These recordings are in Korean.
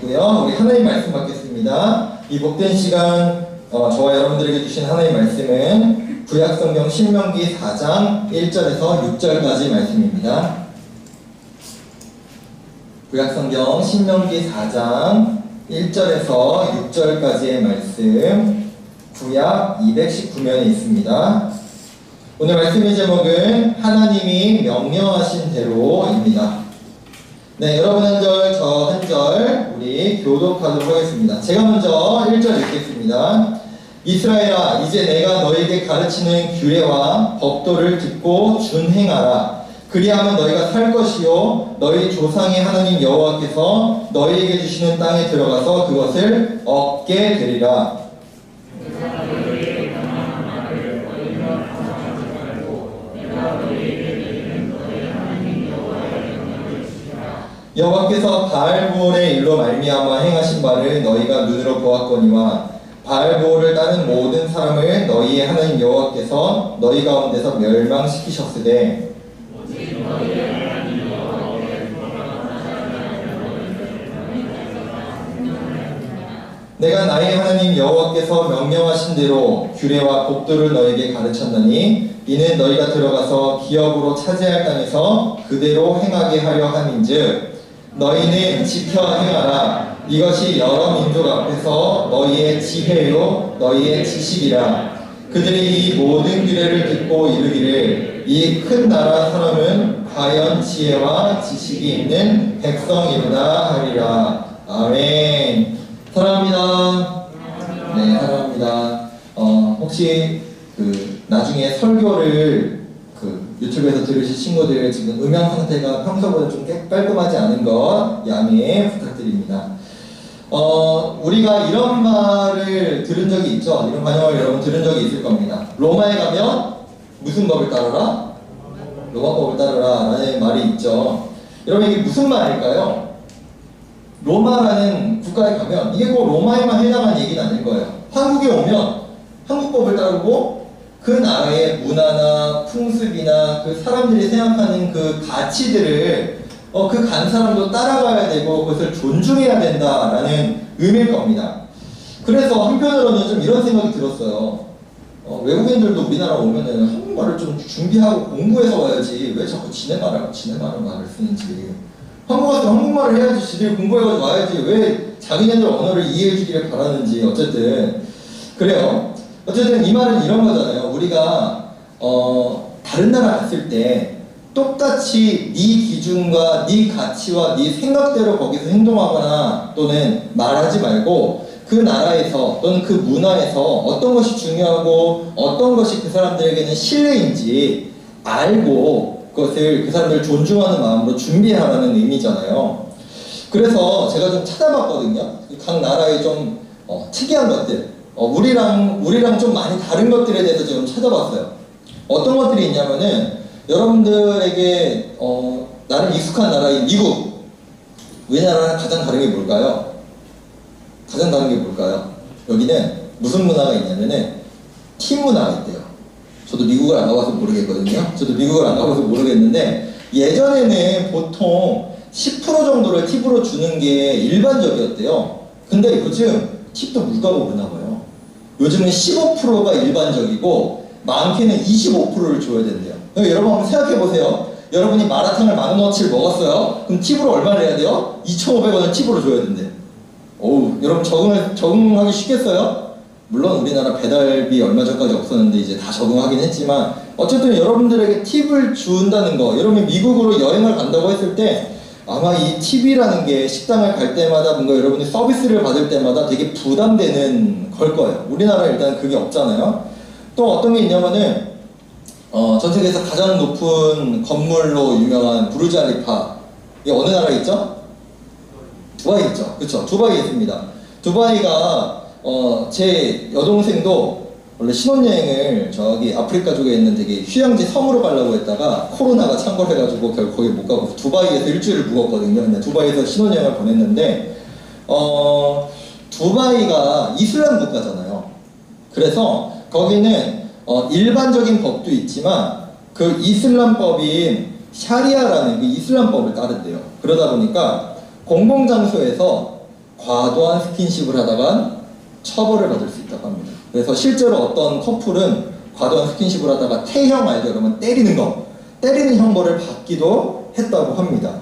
있고요. 우리 하나님 말씀 받겠습니다. 이 복된 시간 저와 여러분들에게 주신 하나님 말씀은 구약성경 신명기 4장 1절에서 6절까지 말씀입니다. 구약성경 신명기 4장 1절에서 6절까지의 말씀, 구약 219면에 있습니다. 오늘 말씀의 제목은 하나님이 명령하신 대로입니다. 네, 여러분 한 절, 저 한 절 우리 교독하도록 하겠습니다. 제가 먼저 1절 읽겠습니다. 이스라엘아, 이제 내가 너에게 가르치는 규례와 법도를 듣고 준행하라. 그리하면 너희가 살 것이요 너희 조상의 하나님 여호와께서 너희에게 주시는 땅에 들어가서 그것을 얻게 되리라. 여호와께서 바알보올의 일로 말미암아 행하신 바를 너희가 눈으로 보았거니와 바알보올을 따른 모든 사람을 너희의 하나님 여호와께서 너희 가운데서 멸망시키셨으되 내가 나의 하나님 여호와께서 명령하신 대로 규례와 법도를 너희에게 가르쳤나니 이는 너희가 들어가서 기업으로 차지할 땅에서 그대로 행하게 하려 함인즉 너희는 지켜 행하라. 이것이 여러 민족 앞에서 너희의 지혜요 너희의 지식이라. 그들이 이 모든 규례를 듣고 이르기를 이 큰 나라 사람은 과연 지혜와 지식이 있는 백성이로다 하리라. 아멘. 사랑합니다. 네, 사랑합니다. 혹시 나중에 설교를 유튜브에서 들으실 친구들 지금 음향 상태가 평소보다 좀 깔끔하지 않은 것 양해 부탁드립니다. 우리가 이런 말을 들은 적이 있죠. 이런 관용을 여러분 들은 적이 있을 겁니다. 로마에 가면 무슨 법을 따르라? 로마법을 따르라 라는 말이 있죠. 여러분 이게 무슨 말일까요? 로마라는 국가에 가면 이게 꼭 로마에만 해당한 얘기는 아닐 거예요. 한국에 오면 한국법을 따르고 그 나라의 문화나 풍습이나 그 사람들이 생각하는 그 가치들을 그 간 사람도 따라가야 되고 그것을 존중해야 된다라는 의미일 겁니다. 그래서 한편으로는 좀 이런 생각이 들었어요. 외국인들도 우리나라 오면은 한국말을 좀 준비하고 공부해서 와야지 왜 자꾸 지네 말을 쓰는지. 한국 와서 한국말을 해야지 지들 공부해가지고 와야지 왜 자기네들 언어를 이해해 주기를 바라는지. 어쨌든 그래요. 어쨌든 이 말은 이런 거잖아요. 우리가 다른 나라 갔을 때 똑같이 네 기준과 네 가치와 네 생각대로 거기서 행동하거나 또는 말하지 말고 그 나라에서 또는 그 문화에서 어떤 것이 중요하고 어떤 것이 그 사람들에게는 신뢰인지 알고 그것을 그 사람들을 존중하는 마음으로 준비하라는 의미잖아요. 그래서 제가 좀 찾아봤거든요. 각 나라의 좀 특이한 것들, 우리랑 좀 많이 다른 것들에 대해서 좀 찾아봤어요. 어떤 것들이 있냐면은 여러분들에게 나름 익숙한 나라인 미국, 우리나라랑 가장 다른 게 뭘까요? 가장 다른 게 뭘까요? 여기는 무슨 문화가 있냐면은 팀 문화가 있대요. 저도 미국을 안 가봐서 모르겠는데 예전에는 보통 10% 정도를 팁으로 주는 게 일반적이었대요. 근데 요즘 팁도 물가가 오르나 봐요. 요즘은 15%가 일반적이고 많게는 25%를 줘야 된대요. 여러분 한번 생각해보세요. 여러분이 마라탕을 10,000원어치를 먹었어요. 그럼 팁으로 얼마를 해야 돼요? 2,500원을 팁으로 줘야 된대. 어우, 여러분 적응하기 쉽겠어요? 물론 우리나라 배달비 얼마 전까지 없었는데 이제 다 적응하긴 했지만 어쨌든 여러분들에게 팁을 준다는 거, 여러분이 미국으로 여행을 간다고 했을 때 아마 이 팁이라는 게 식당을 갈 때마다 뭔가 여러분이 서비스를 받을 때마다 되게 부담되는 걸 거예요. 우리나라에 일단 그게 없잖아요. 또 어떤 게 있냐면은 전 세계에서 가장 높은 건물로 유명한 부르즈알리파, 이게 어느 나라에 있죠? 두바이 있죠. 그쵸? 두바이에 있습니다. 두바이가 제 여동생도 원래 신혼여행을 저기 아프리카 쪽에 있는 되게 휴양지 섬으로 가려고 했다가 코로나가 창궐해가지고 결국 거기 못 가고 두바이에서 일주일을 묵었거든요. 근데 두바이에서 신혼여행을 보냈는데 두바이가 이슬람 국가잖아요. 그래서 거기는 일반적인 법도 있지만 그 이슬람법인 샤리아라는 그 이슬람법을 따른대요. 그러다 보니까 공공장소에서 과도한 스킨십을 하다가 처벌을 받을 수 있다고 합니다. 그래서 실제로 어떤 커플은 과도한 스킨십을 하다가 태형 알죠? 여러분 때리는 거, 때리는 형벌을 받기도 했다고 합니다.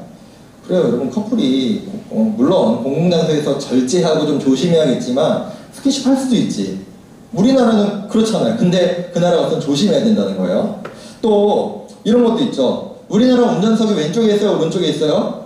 그래요 여러분, 커플이 물론 공공장소에서 절제하고 좀 조심해야겠지만 스킨십 할 수도 있지. 우리나라는 그렇잖아요. 근데 그 나라 가서는 조심해야 된다는 거예요. 또 이런 것도 있죠. 우리나라 운전석이 왼쪽에 있어요, 오른쪽에 있어요?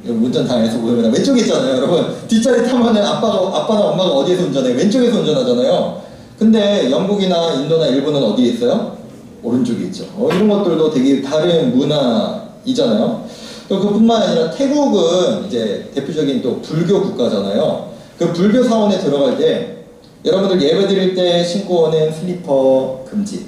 운전 당해서 보면 왼쪽에 있잖아요 여러분. 뒷자리 타면은 아빠나 엄마가 어디에서 운전해? 왼쪽에서 운전하잖아요. 근데 영국이나 인도나 일본은 어디에 있어요? 오른쪽에 있죠. 이런 것들도 되게 다른 문화이잖아요. 또 그뿐만 아니라 태국은 이제 대표적인 또 불교 국가잖아요. 그 불교 사원에 들어갈 때 여러분들 예배 드릴 때 신고 오는 슬리퍼 금지,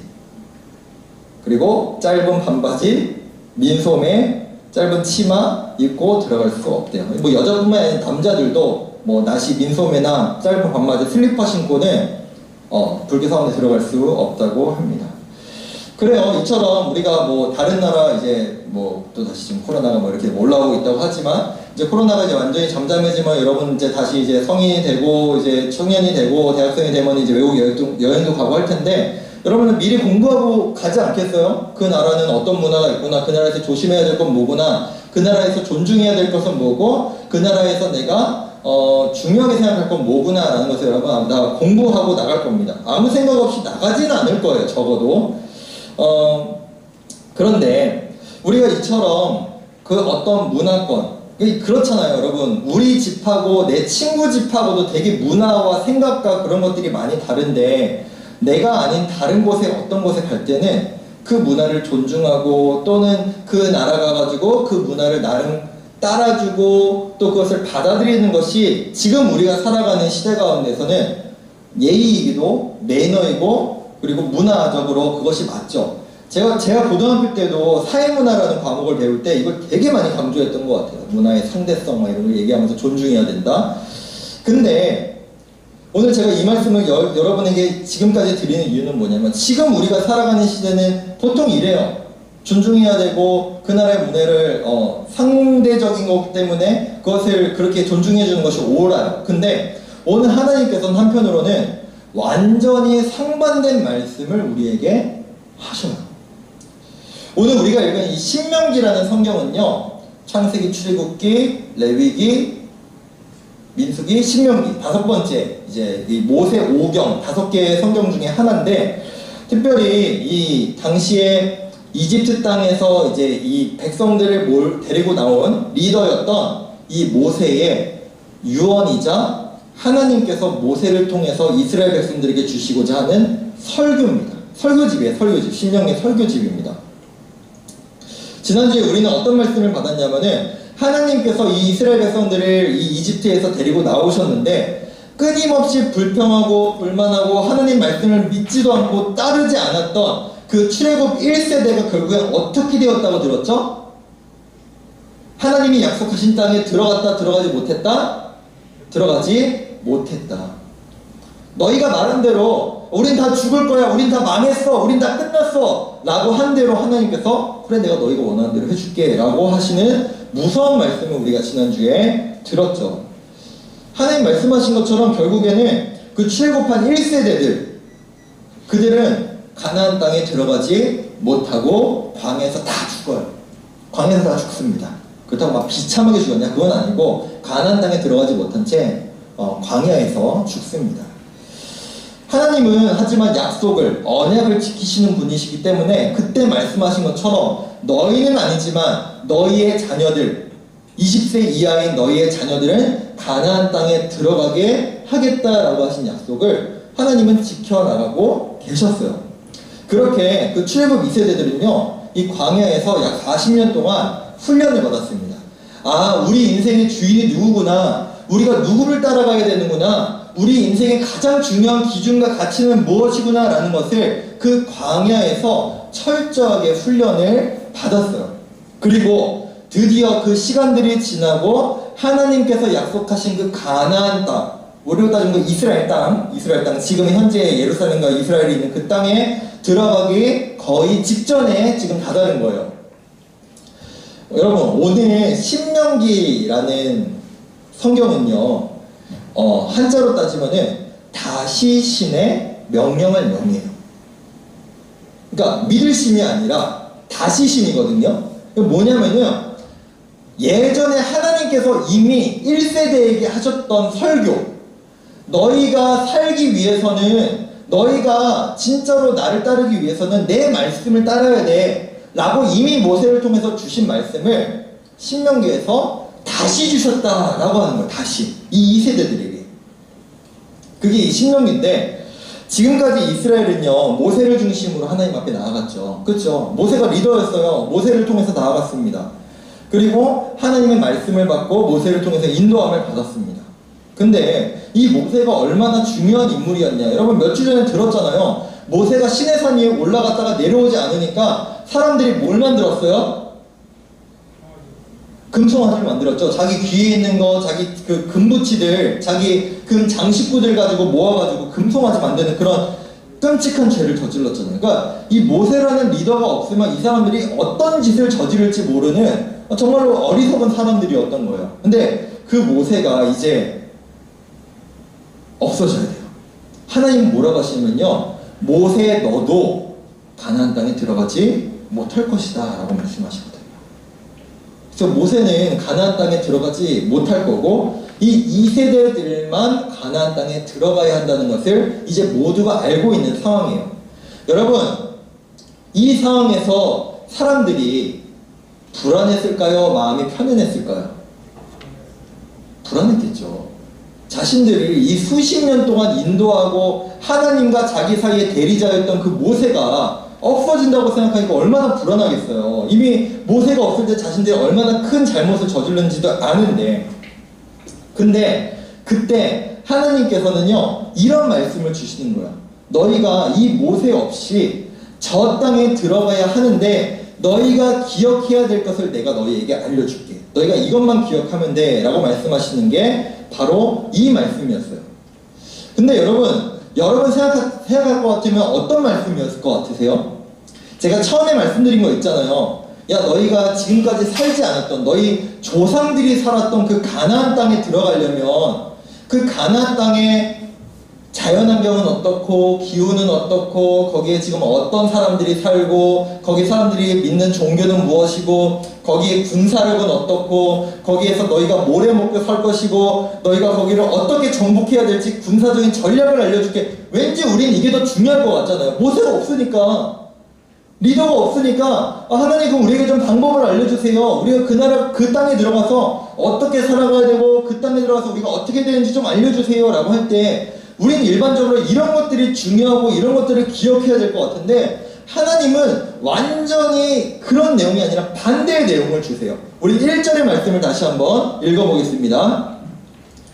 그리고 짧은 반바지, 민소매, 짧은 치마 입고 들어갈 수 없대요. 뭐 여자뿐만 아니라 남자들도 뭐 나시 민소매나 짧은 반바지, 슬리퍼 신고는 불교 사원에 들어갈 수 없다고 합니다. 그래요. 이처럼 우리가 뭐 다른 나라 이제 뭐 또 다시 지금 코로나가 뭐 이렇게 올라오고 있다고 하지만 이제 코로나가 이제 완전히 잠잠해지면 여러분 이제 다시 이제 성인이 되고 이제 청년이 되고 대학생이 되면 이제 외국 여행도 가고 할 텐데, 여러분은 미리 공부하고 가지 않겠어요? 그 나라는 어떤 문화가 있구나, 그 나라에서 조심해야 될 건 뭐구나, 그 나라에서 존중해야 될 것은 뭐고, 그 나라에서 내가 중요하게 생각할 건 뭐구나 라는 것을 여러분 다 공부하고 나갈 겁니다. 아무 생각 없이 나가지는 않을 거예요, 적어도. 그런데 우리가 이처럼 그 어떤 문화권, 그렇잖아요 여러분. 우리 집하고 내 친구 집하고도 되게 문화와 생각과 그런 것들이 많이 다른데, 내가 아닌 다른 곳에 어떤 곳에 갈 때는 그 문화를 존중하고 또는 그 나라 가가지고 그 문화를 나름 따라주고 또 그것을 받아들이는 것이 지금 우리가 살아가는 시대 가운데서는 예의이기도 매너이고 그리고 문화적으로 그것이 맞죠. 제가 고등학교 때도 사회문화라는 과목을 배울 때 이걸 되게 많이 강조했던 것 같아요. 문화의 상대성 이런 걸 얘기하면서 존중해야 된다. 근데 오늘 제가 이 말씀을 여러분에게 지금까지 드리는 이유는 뭐냐면, 지금 우리가 살아가는 시대는 보통 이래요. 존중해야 되고 그 나라의 문화를 상대적인 거기 때문에 그것을 그렇게 존중해 주는 것이 옳아요. 근데 오늘 하나님께서는 한편으로는 완전히 상반된 말씀을 우리에게 하셔요. 오늘 우리가 읽은 이 신명기라는 성경은요, 창세기, 출애굽기, 레위기, 민수기, 신명기 5번째 이제 이 모세 오경 5개의 성경 중에 하나인데, 특별히 이 당시에 이집트 땅에서 이제 이 백성들을 데리고 나온 리더였던 이 모세의 유언이자 하나님께서 모세를 통해서 이스라엘 백성들에게 주시고자 하는 설교입니다. 설교집이에요. 설교집. 신명기 설교집입니다. 지난주에 우리는 어떤 말씀을 받았냐면은, 하나님께서 이 이스라엘 백성들을 이 이집트에서 데리고 나오셨는데 끊임없이 불평하고 불만하고 하나님 말씀을 믿지도 않고 따르지 않았던 그 출애굽 1세대가 결국엔 어떻게 되었다고 들었죠? 하나님이 약속하신 땅에 들어갔다 들어가지 못했다? 들어가지 못했다. 너희가 말한 대로 우린 다 죽을 거야, 우린 다 망했어, 우린 다 끝났어 라고 한 대로 하나님께서 그래 내가 너희가 원하는 대로 해줄게 라고 하시는 무서운 말씀을 우리가 지난주에 들었죠. 하나님 말씀하신 것처럼 결국에는 그 출애굽한 1세대들, 그들은 가나안 땅에 들어가지 못하고 광야에서 다 죽어요. 광야에서 다 죽습니다. 그렇다고 막 비참하게 죽었냐? 그건 아니고 가나안 땅에 들어가지 못한 채 광야에서 죽습니다. 하나님은 하지만 약속을, 언약을 지키시는 분이시기 때문에 그때 말씀하신 것처럼 너희는 아니지만 너희의 자녀들, 20세 이하인 너희의 자녀들은 가나안 땅에 들어가게 하겠다라고 하신 약속을 하나님은 지켜나가고 계셨어요. 그렇게 그 출애굽 2세대들은요 이 광야에서 약 40년 동안 훈련을 받았습니다. 아, 우리 인생의 주인이 누구구나, 우리가 누구를 따라가야 되는구나, 우리 인생의 가장 중요한 기준과 가치는 무엇이구나 라는 것을 그 광야에서 철저하게 훈련을 받았어요. 그리고 드디어 그 시간들이 지나고 하나님께서 약속하신 그 가나안 땅, 우리로 따지면 이스라엘 땅, 지금 현재 예루살렘과 이스라엘이 있는 그 땅에 들어가기 거의 직전에 지금 다다른 거예요. 여러분, 오늘 신명기라는 성경은요, 한자로 따지면은 다시 신의 명령할 명이에요. 그러니까 믿을 신이 아니라 다시 신이거든요. 뭐냐면요, 예전에 하나님께서 이미 1세대에게 하셨던 설교, 너희가 살기 위해서는, 너희가 진짜로 나를 따르기 위해서는 내 말씀을 따라야 돼 라고 이미 모세를 통해서 주신 말씀을 신명기에서 다시 주셨다라고 하는 거예요. 다시 이 2세대들에게. 그게 이 신명기인데, 지금까지 이스라엘은요, 모세를 중심으로 하나님 앞에 나아갔죠. 그렇죠? 모세가 리더였어요. 모세를 통해서 나아갔습니다. 그리고 하나님의 말씀을 받고 모세를 통해서 인도함을 받았습니다. 근데 이 모세가 얼마나 중요한 인물이었냐, 여러분 몇 주 전에 들었잖아요. 모세가 시내산 위에 올라갔다가 내려오지 않으니까 사람들이 뭘 만들었어요? 금송아지를 만들었죠. 자기 귀에 있는 거, 자기 그 금붙이들, 자기 금 장식구들 가지고 모아가지고 금송아지 만드는 그런 끔찍한 죄를 저질렀잖아요. 그러니까 이 모세라는 리더가 없으면 이 사람들이 어떤 짓을 저지를지 모르는 정말로 어리석은 사람들이었던 거예요. 근데 그 모세가 이제 없어져야 돼요. 하나님 뭐라고 하시면요, 모세 너도 가나안 땅에 들어가지 못할 것이다 라고 말씀하시거든요. 그래서 모세는 가나안 땅에 들어가지 못할 거고, 이 2세대들만 가나안 땅에 들어가야 한다는 것을 이제 모두가 알고 있는 상황이에요. 여러분, 이 상황에서 사람들이 불안했을까요? 마음이 편안했을까요? 불안했겠죠. 자신들을 이 수십 년 동안 인도하고 하나님과 자기 사이의 대리자였던 그 모세가 없어진다고 생각하니까 얼마나 불안하겠어요. 이미 모세가 없을 때 자신들이 얼마나 큰 잘못을 저질렀는지도 아는데, 근데 그때 하나님께서는요, 이런 말씀을 주시는 거야. 너희가 이 모세 없이 저 땅에 들어가야 하는데 너희가 기억해야 될 것을 내가 너희에게 알려줄게. 너희가 이것만 기억하면 돼 라고 말씀하시는 게 바로 이 말씀이었어요. 근데 여러분 생각할 것 같으면 어떤 말씀이었을 것 같으세요? 제가 처음에 말씀드린 거 있잖아요. 야, 너희가 지금까지 살지 않았던, 너희 조상들이 살았던 그 가나안 땅에 들어가려면 그 가나안 땅의 자연환경은 어떻고 기후는 어떻고 거기에 지금 어떤 사람들이 살고 거기 사람들이 믿는 종교는 무엇이고 거기에 군사력은 어떻고 거기에서 너희가 뭘 해먹고 살 것이고 너희가 거기를 어떻게 정복해야 될지 군사적인 전략을 알려줄게. 왠지 우린 이게 더 중요할 것 같잖아요. 모세가 없으니까, 리더가 없으니까 하나님 그럼 우리에게 좀 방법을 알려주세요. 우리가 그 나라 그 땅에 들어가서 어떻게 살아가야 되고 그 땅에 들어가서 우리가 어떻게 되는지 좀 알려주세요 라고 할 때 우린 일반적으로 이런 것들이 중요하고 이런 것들을 기억해야 될 것 같은데, 하나님은 완전히 그런 내용이 아니라 반대의 내용을 주세요. 우리 1절의 말씀을 다시 한번 읽어보겠습니다.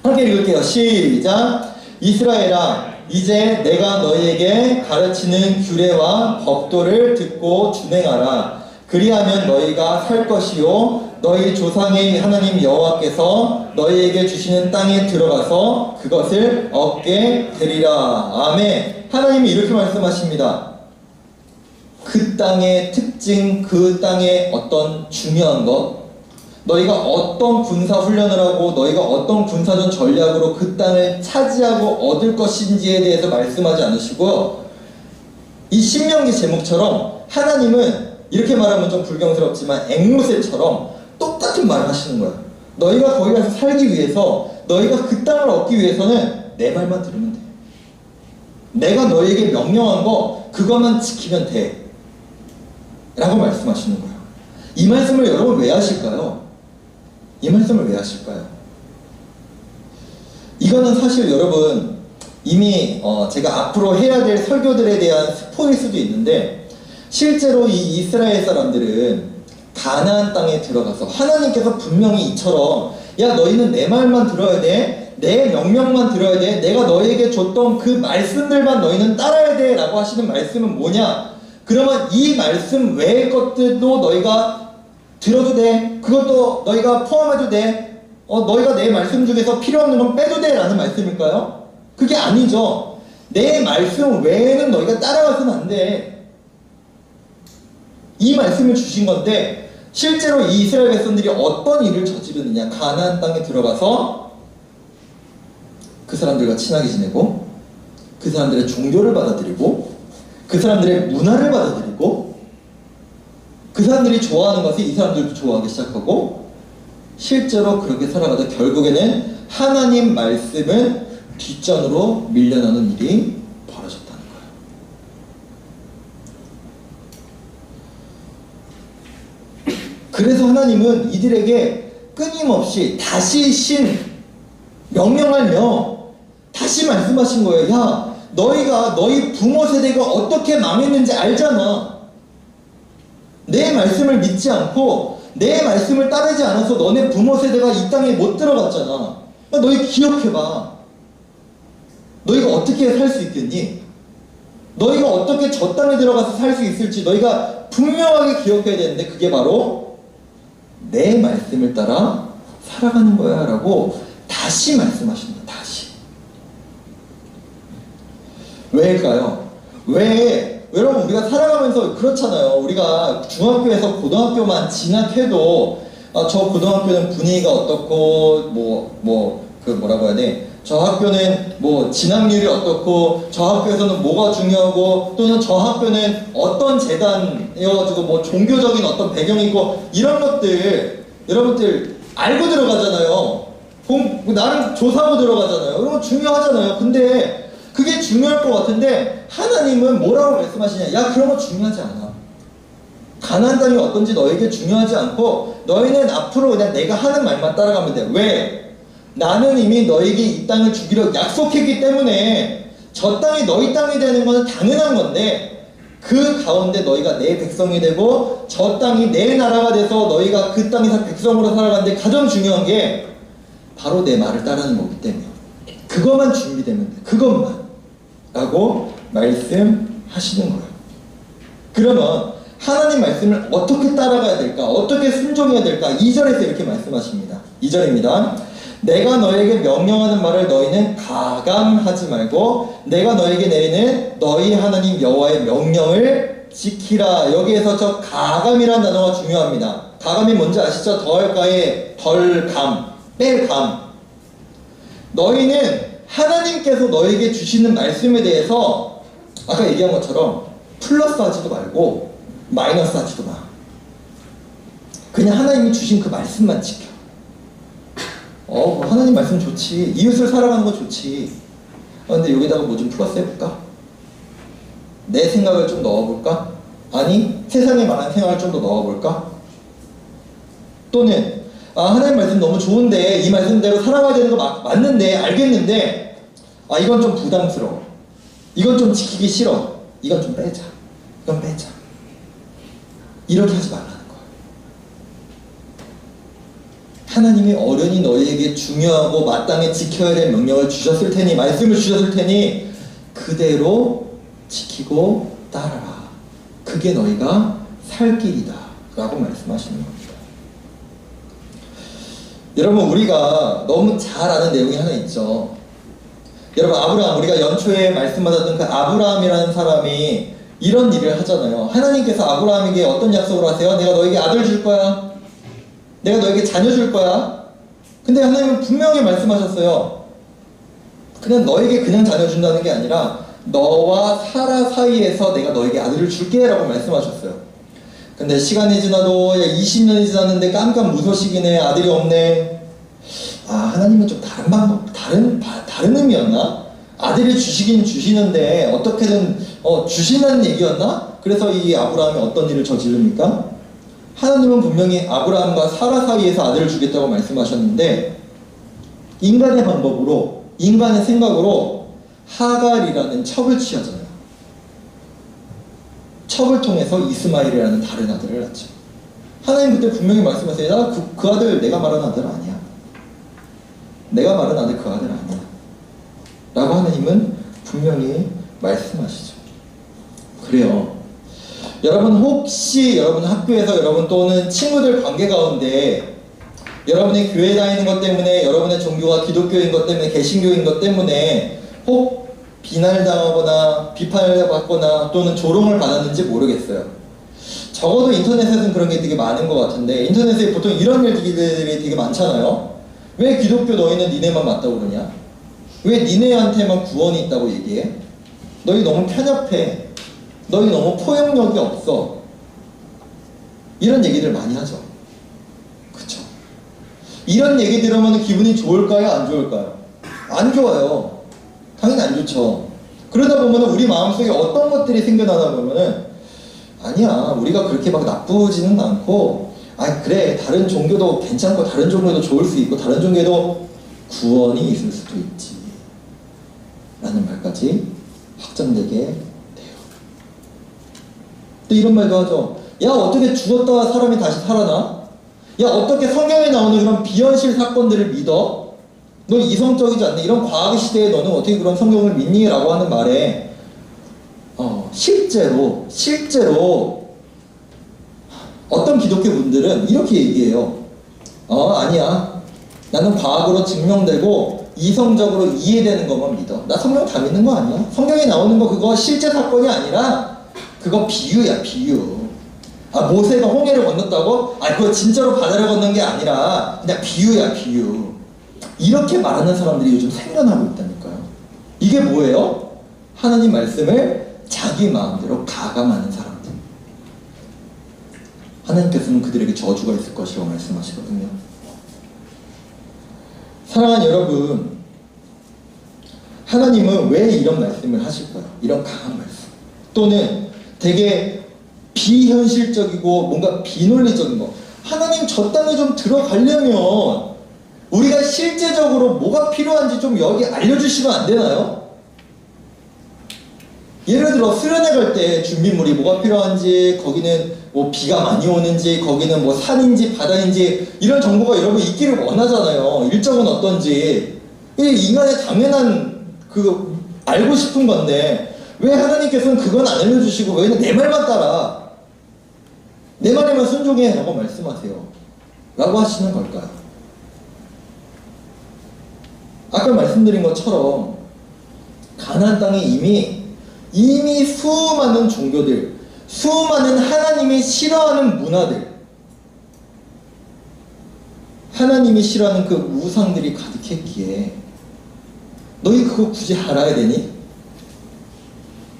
함께 읽을게요. 시작. 이스라엘아, 이제 내가 너희에게 가르치는 규례와 법도를 듣고 준행하라. 그리하면 너희가 살 것이요 너희 조상의 하나님 여호와께서 너희에게 주시는 땅에 들어가서 그것을 얻게 되리라. 아멘. 하나님이 이렇게 말씀하십니다. 그 땅의 특징, 그 땅의 어떤 중요한 것, 너희가 어떤 군사 훈련을 하고 너희가 어떤 군사전 전략으로 그 땅을 차지하고 얻을 것인지에 대해서 말씀하지 않으시고요, 이 신명기 제목처럼 하나님은 이렇게 말하면 좀 불경스럽지만 앵무새처럼 똑같은 말을 하시는 거예요. 너희가 거기 가서 살기 위해서, 너희가 그 땅을 얻기 위해서는 내 말만 들으면 돼. 내가 너희에게 명령한 거 그것만 지키면 돼 라고 말씀하시는 거예요. 이 말씀을 여러분 왜 하실까요? 이 말씀을 왜 하실까요? 이거는 사실 여러분 이미 제가 앞으로 해야 될 설교들에 대한 스포일 수도 있는데, 실제로 이 이스라엘 사람들은 가나안 땅에 들어가서 하나님께서 분명히 이처럼 야, 너희는 내 말만 들어야 돼, 내 명령만 들어야 돼, 내가 너희에게 줬던 그 말씀들만 너희는 따라야 돼 라고 하시는 말씀은 뭐냐? 그러면 이 말씀 외의 것들도 너희가 들어도 돼, 그것도 너희가 포함해도 돼, 너희가 내 말씀 중에서 필요 없는 건 빼도 돼 라는 말씀일까요? 그게 아니죠. 내 말씀 외에는 너희가 따라가서는 안 돼. 이 말씀을 주신 건데, 실제로 이 이스라엘 백성들이 어떤 일을 저지르느냐. 가나안 땅에 들어가서 그 사람들과 친하게 지내고, 그 사람들의 종교를 받아들이고, 그 사람들의 문화를 받아들이고, 그 사람들이 좋아하는 것을 이 사람들도 좋아하기 시작하고, 실제로 그렇게 살아가다 결국에는 하나님 말씀은 뒷전으로 밀려나는 일이 벌어졌다는 거예요. 그래서 하나님은 이들에게 끊임없이 다시 명령하며 다시 말씀하신 거예요. 야, 너희가 너희 부모 세대가 어떻게 망했는지 알잖아. 내 말씀을 믿지 않고 내 말씀을 따르지 않아서 너네 부모 세대가 이 땅에 못 들어갔잖아. 너희 기억해봐. 너희가 어떻게 살 수 있겠니? 너희가 어떻게 저 땅에 들어가서 살 수 있을지 너희가 분명하게 기억해야 되는데, 그게 바로 내 말씀을 따라 살아가는 거야 라고 다시 말씀하십니다. 다시. 왜일까요? 왜? 여러분, 우리가 살아가면서 그렇잖아요. 우리가 중학교에서 고등학교만 진학해도 저 고등학교는 분위기가 어떻고 뭐라고 해야 돼? 저 학교는 뭐 진학률이 어떻고, 저 학교에서는 뭐가 중요하고, 또는 저 학교는 어떤 재단이어가지고 뭐 종교적인 어떤 배경이 있고, 이런 것들 여러분들 알고 들어가잖아요. 나름 조사하고 들어가잖아요. 이런 거 중요하잖아요. 근데 그게 중요할 것 같은데 하나님은 뭐라고 말씀하시냐? 야, 그런 거 중요하지 않아. 가나안 땅이 어떤지 너에게 중요하지 않고, 너희는 앞으로 그냥 내가 하는 말만 따라가면 돼. 왜? 나는 이미 너에게 이 땅을 주기로 약속했기 때문에 저 땅이 너희 땅이 되는 것은 당연한 건데, 그 가운데 너희가 내 백성이 되고 저 땅이 내 나라가 돼서 너희가 그 땅에서 백성으로 살아가는데 가장 중요한 게 바로 내 말을 따르는 거기 때문에 그것만 준비되면 돼. 그것만 라고 말씀하시는 거예요. 그러면 하나님 말씀을 어떻게 따라가야 될까? 어떻게 순종해야 될까? 2절에서 이렇게 말씀하십니다. 2절입니다. 내가 너에게 명령하는 말을 너희는 가감하지 말고 내가 너에게 내리는 너희 하나님 여호와의 명령을 지키라. 여기에서 저 가감이라는 단어가 중요합니다. 가감이 뭔지 아시죠? 더할까에 덜감, 뺄감. 너희는 하나님께서 너에게 주시는 말씀에 대해서 아까 얘기한 것처럼 플러스 하지도 말고 마이너스 하지도 마. 그냥 하나님이 주신 그 말씀만 지켜. 하나님 말씀 좋지. 이웃을 사랑하는 거 좋지. 근데 여기다가 뭐 좀 플러스 해볼까? 내 생각을 좀 넣어볼까? 아니, 세상에 말한 생각을 좀 더 넣어볼까? 또는 하나님 말씀 너무 좋은데 이 말씀대로 살아가야 되는 거 맞는데, 알겠는데 이건 좀 부담스러워. 이건 좀 지키기 싫어. 이건 좀 빼자. 이건 빼자. 이렇게 하지 말라는 거야. 하나님이 어른이 너희에게 중요하고 마땅히 지켜야 될 명령을 주셨을 테니, 말씀을 주셨을 테니 그대로 지키고 따라라. 그게 너희가 살 길이다 라고 말씀하시는 겁니다. 여러분, 우리가 너무 잘 아는 내용이 하나 있죠. 여러분, 아브라함, 우리가 연초에 말씀받았던 그 아브라함이라는 사람이 이런 일을 하잖아요. 하나님께서 아브라함에게 어떤 약속을 하세요? 내가 너에게 아들 줄 거야. 내가 너에게 자녀 줄 거야. 근데 하나님은 분명히 말씀하셨어요. 그냥 너에게 그냥 자녀 준다는 게 아니라 너와 사라 사이에서 내가 너에게 아들을 줄게 라고 말씀하셨어요. 근데 시간이 지나도 20년이 지났는데 깜깜무소식이네. 아들이 없네. 하나님은 좀 다른 방법, 다른 의미였나? 아들이 주시긴 주시는데 어떻게든 주신다는 얘기였나? 그래서 이 아브라함이 어떤 일을 저지릅니까? 하나님은 분명히 아브라함과 사라 사이에서 아들을 주겠다고 말씀하셨는데, 인간의 방법으로, 인간의 생각으로 하갈이라는 첩을 취하잖아요. 첩을 통해서 이스마엘이라는 다른 아들을 낳죠. 하나님 그때 분명히 말씀하세요. 그 아들 내가 말한 아들 아니야. 내가 말한 아들 그 아들 아니야 라고 하나님은 분명히 말씀하시죠. 그래요. 여러분, 혹시 여러분 학교에서 여러분 또는 친구들 관계 가운데 여러분의 교회 다니는 것 때문에, 여러분의 종교가 기독교인 것 때문에, 개신교인 것 때문에 혹 비난을 당하거나 비판을 받거나 또는 조롱을 받았는지 모르겠어요. 적어도 인터넷에서는 그런 게 되게 많은 것 같은데, 인터넷에 보통 이런 얘기들이 되게 많잖아요. 왜 기독교 너희는 니네만 맞다고 그러냐? 왜 니네한테만 구원이 있다고 얘기해? 너희 너무 편협해. 너희 너무 포용력이 없어. 이런 얘기들 많이 하죠. 그쵸? 이런 얘기 들으면 기분이 좋을까요? 안 좋을까요? 안 좋아요. 당연히 안 좋죠. 그러다 보면 우리 마음속에 어떤 것들이 생겨나다 보면은, 아니야, 우리가 그렇게 막 나쁘지는 않고, 아 그래, 다른 종교도 괜찮고 다른 종교도 좋을 수 있고 다른 종교에도 구원이 있을 수도 있지 라는 말까지 확정되게 돼요. 또 이런 말도 하죠. 야, 어떻게 죽었다 사람이 다시 살아나? 야, 어떻게 성경에 나오는 그런 비현실 사건들을 믿어? 너 이성적이지 않네. 이런 과학 시대에 너는 어떻게 그런 성경을 믿니? 라고 하는 말에 실제로 어떤 기독교 분들은 이렇게 얘기해요. 아니야. 나는 과학으로 증명되고 이성적으로 이해되는 것만 믿어. 나 성경 다 믿는 거 아니야? 성경에 나오는 거 그거 실제 사건이 아니라 그거 비유야, 비유. 모세가 홍해를 건넜다고? 그거 진짜로 바다를 건넌 게 아니라 그냥 비유야, 비유. 이렇게 말하는 사람들이 요즘 생겨나고 있다니까요. 이게 뭐예요? 하나님 말씀을 자기 마음대로 가감하는 사람들. 하나님께서는 그들에게 저주가 있을 것이라고 말씀하시거든요. 사랑하는 여러분, 하나님은 왜 이런 말씀을 하실까요? 이런 강한 말씀. 또는 되게 비현실적이고 뭔가 비논리적인 거. 하나님 저 땅에 좀 들어가려면 우리가 실제적으로 뭐가 필요한지 좀 여기 알려주시면 안 되나요? 예를 들어 수련회 갈 때 준비물이 뭐가 필요한지, 거기는 뭐 비가 많이 오는지, 거기는 뭐 산인지 바다인지 이런 정보가 여러분 있기를 원하잖아요. 일정은 어떤지. 이게 인간의 당연한 알고 싶은 건데 왜 하나님께서는 그건 안 알려주시고 왜 내 말만 따라, 내 말에만 순종해 라고 말씀하세요 라고 하시는 걸까요? 아까 말씀드린 것처럼 가나안 땅에 이미 수많은 종교들, 수많은 하나님이 싫어하는 문화들, 하나님이 싫어하는 그 우상들이 가득했기에 너희 그거 굳이 알아야 되니?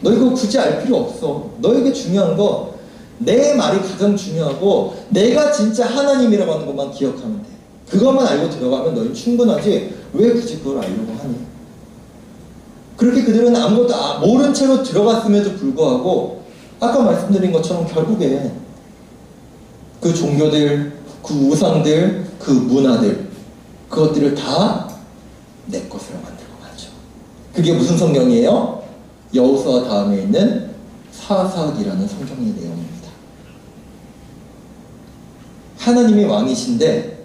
너희 그거 굳이 알 필요 없어. 너에게 중요한 거 내 말이 가장 중요하고 내가 진짜 하나님이라고 하는 것만 기억하면 돼. 그것만 알고 들어가면 너희 충분하지 왜 굳이 그걸 알려고 하니? 그렇게 그들은 아무것도 모른 채로 들어갔음에도 불구하고 아까 말씀드린 것처럼 결국에 그 종교들, 그 우상들, 그 문화들, 그것들을 다 내 것으로 만들고 가죠. 그게 무슨 성경이에요? 여호수아 다음에 있는 사사기라는 성경의 내용입니다. 하나님이 왕이신데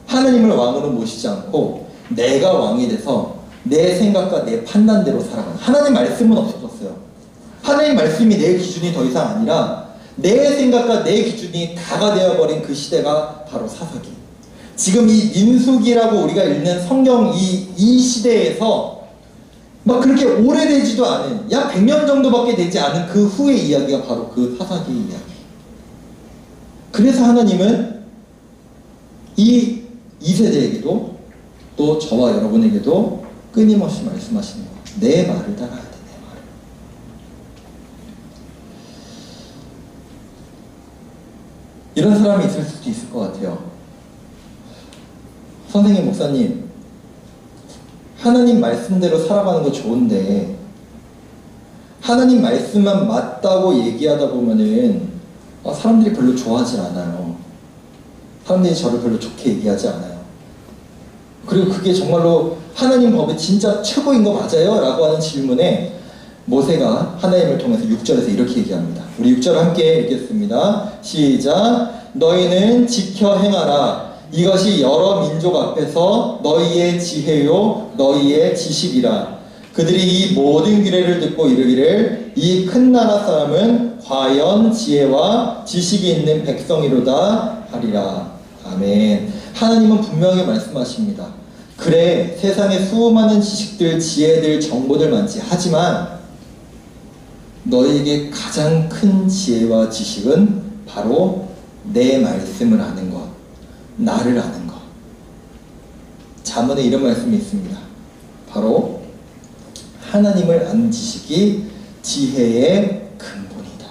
하나님을 왕으로 모시지 않고 내가 왕이 돼서 내 생각과 내 판단대로 살아가는, 하나님 말씀은 없어졌어요. 하나님 말씀이 내 기준이 더 이상 아니라 내 생각과 내 기준이 다가 되어버린 그 시대가 바로 사사기. 지금 이 민수기라고 우리가 읽는 성경 이 시대에서 막 그렇게 오래되지도 않은, 약 100년 정도밖에 되지 않은 그 후의 이야기가 바로 그 사사기 이야기. 그래서 하나님은 이 세대에게도 또 저와 여러분에게도 끊임없이 말씀하시는 거예요. 내 말을 따라야 돼, 내 말을. 이런 사람이 있을 수도 있을 것 같아요. 선생님, 목사님, 하나님 말씀대로 살아가는 거 좋은데 하나님 말씀만 맞다고 얘기하다 보면은 사람들이 별로 좋아하지 않아요. 사람들이 저를 별로 좋게 얘기하지 않아요. 그리고 그게 정말로 하나님 법의 진짜 최고인 거 맞아요? 라고 하는 질문에 모세가 하나님을 통해서 6절에서 이렇게 얘기합니다. 우리 6절 함께 읽겠습니다. 시작. 너희는 지켜 행하라. 이것이 여러 민족 앞에서 너희의 지혜요 너희의 지식이라. 그들이 이 모든 규례를 듣고 이르기를 이 큰 나라 사람은 과연 지혜와 지식이 있는 백성이로다 하리라. 아멘. 하나님은 분명히 말씀하십니다. 그래, 세상에 수많은 지식들, 지혜들, 정보들 많지. 하지만 너에게 가장 큰 지혜와 지식은 바로 내 말씀을 아는 것, 나를 아는 것. 잠언에 이런 말씀이 있습니다. 바로 하나님을 아는 지식이 지혜의 근본이다.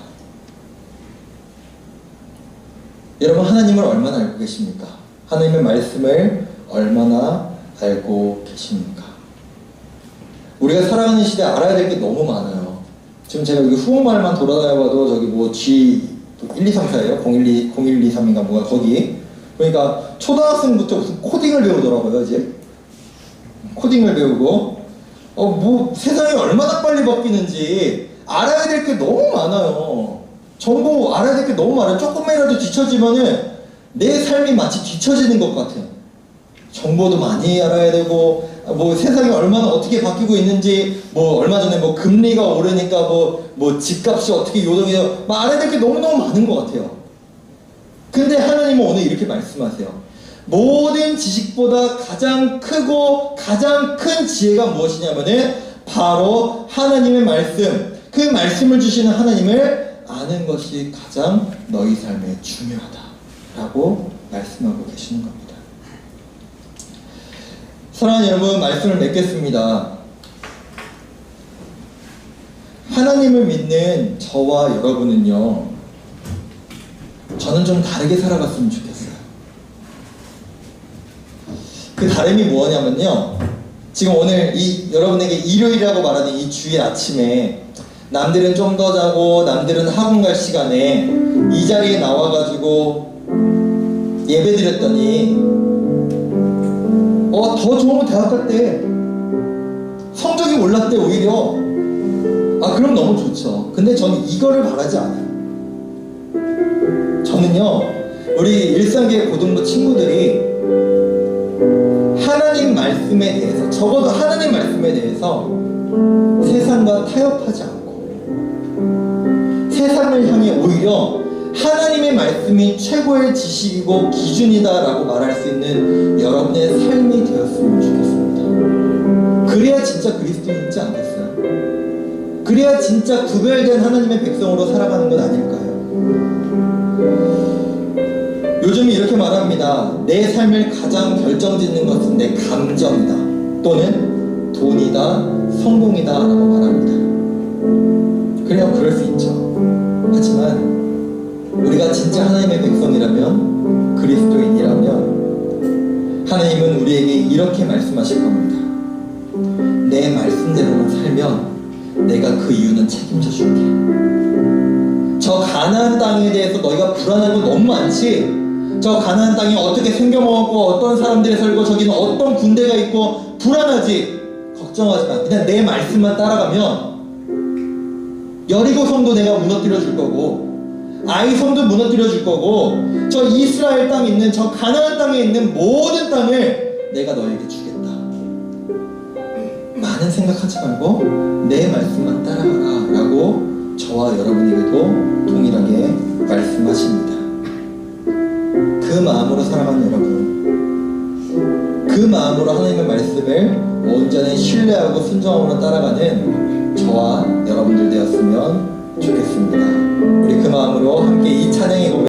여러분, 하나님을 얼마나 알고 계십니까? 하나님의 말씀을 얼마나 알고 계십니까? 우리가 살아가는 시대에 알아야 될 게 너무 많아요. 지금 제가 여기 후옥마을만 돌아다녀봐도 저기 뭐 G 1, 2, 3, 4예요? 01, 2, 3인가 뭐가 거기. 그러니까 초등학생부터 무슨 코딩을 배우더라고요, 이제. 코딩을 배우고 뭐 세상이 얼마나 빨리 바뀌는지 알아야 될 게 너무 많아요. 정보 알아야 될 게 너무 많아요. 조금이라도 뒤처지면은 내 삶이 마치 뒤처지는 것 같아요. 정보도 많이 알아야 되고, 뭐 세상이 얼마나 어떻게 바뀌고 있는지, 뭐 얼마 전에 뭐 금리가 오르니까 뭐 집값이 어떻게 요동해요. 막 알아야 될 게 너무너무 많은 것 같아요. 근데 하나님은 오늘 이렇게 말씀하세요. 모든 지식보다 가장 크고 가장 큰 지혜가 무엇이냐면은 바로 하나님의 말씀, 그 말씀을 주시는 하나님을 아는 것이 가장 너희 삶에 중요하다라고 말씀하고 계시는 겁니다. 사랑하는 여러분, 말씀을 맺겠습니다. 하나님을 믿는 저와 여러분은요, 저는 좀 다르게 살아갔으면 좋겠어요. 그 다름이 뭐냐면요, 지금 오늘 여러분에게 일요일이라고 말하는 이 주일 아침에 남들은 좀 더 자고 남들은 학원 갈 시간에 이 자리에 나와가지고 예배 드렸더니 더 좋은 대학 갔대. 성적이 올랐대, 오히려. 그럼 너무 좋죠. 근데 저는 이거를 바라지 않아요. 저는요, 우리 일상계 고등부 친구들이 하나님 말씀에 대해서, 적어도 하나님 말씀에 대해서 세상과 타협하지 않고 세상을 향해 오히려 하나님의 말씀이 최고의 지식이고 기준이다라고 말할 수 있는 여러분의 삶이 되었으면 좋겠습니다. 그래야 진짜 그리스도인이지 않겠어요? 그래야 진짜 구별된 하나님의 백성으로 살아가는 것 아닐까요? 요즘 이렇게 말합니다. 내 삶을 가장 결정짓는 것은 내 감정이다, 또는 돈이다, 성공이다 라고 말합니다. 그래야 그럴 수 있죠. 하지만 우리가 진짜 하나님의 백성이라면, 그리스도인이라면 하나님은 우리에게 이렇게 말씀하실 겁니다. 내 말씀대로만 살면 내가 그 이유는 책임져 줄게. 저 가나안 땅에 대해서 너희가 불안한 건 너무 많지? 저 가나안 땅이 어떻게 생겨먹었고 어떤 사람들이 살고 저기는 어떤 군대가 있고 불안하지? 걱정하지 마. 그냥 내 말씀만 따라가면 여리고 성도 내가 무너뜨려 줄 거고, 아이 성도 무너뜨려 줄 거고, 저 이스라엘 땅에 있는, 저 가나안 땅에 있는 모든 땅을 내가 너에게 주겠다. 많은 생각하지 말고 내 말씀만 따라가라 라고 저와 여러분에게도 동일하게 말씀하십니다. 그 마음으로 살아가는 여러분, 그 마음으로 하나님의 말씀을 온전히 신뢰하고 순종함으로 따라가는 저와 여러분들 되었으면 좋겠습니다. 우리 그 마음으로 함께 이 찬양의 곡을